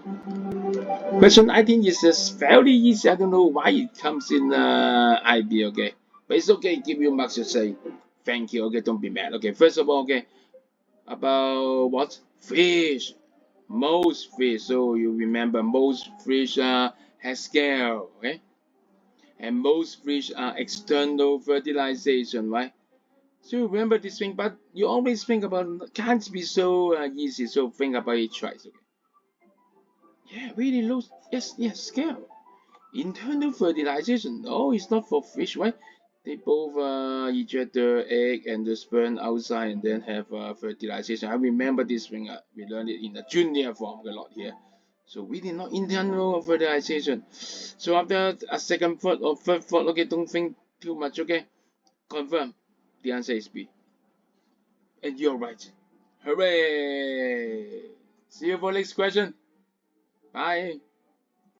Question 19 is just very easy. I don't know why it comes in IB, okay? But it's okay, give you marks to say thank you, okay? Don't be mad, okay? First of all, okay, about what? Fish. Most fish. So you remember most fish has scale, okay? And most fish are external fertilization, right? So remember this thing, but you always think about can't be so easy. So think about it twice, okay? Yeah, really low. Yes, yes, scale. Internal fertilization. No, it's not for fish, right? They both eject the egg and the sperm outside and then have fertilization. I remember this thing. We learned it in the junior form a lot here. So we did not internal fertilization. So after a second thought or third thought, okay, don't think too much, okay? Confirm. The answer is B. And you're right. Hooray! See you for next question. Bye.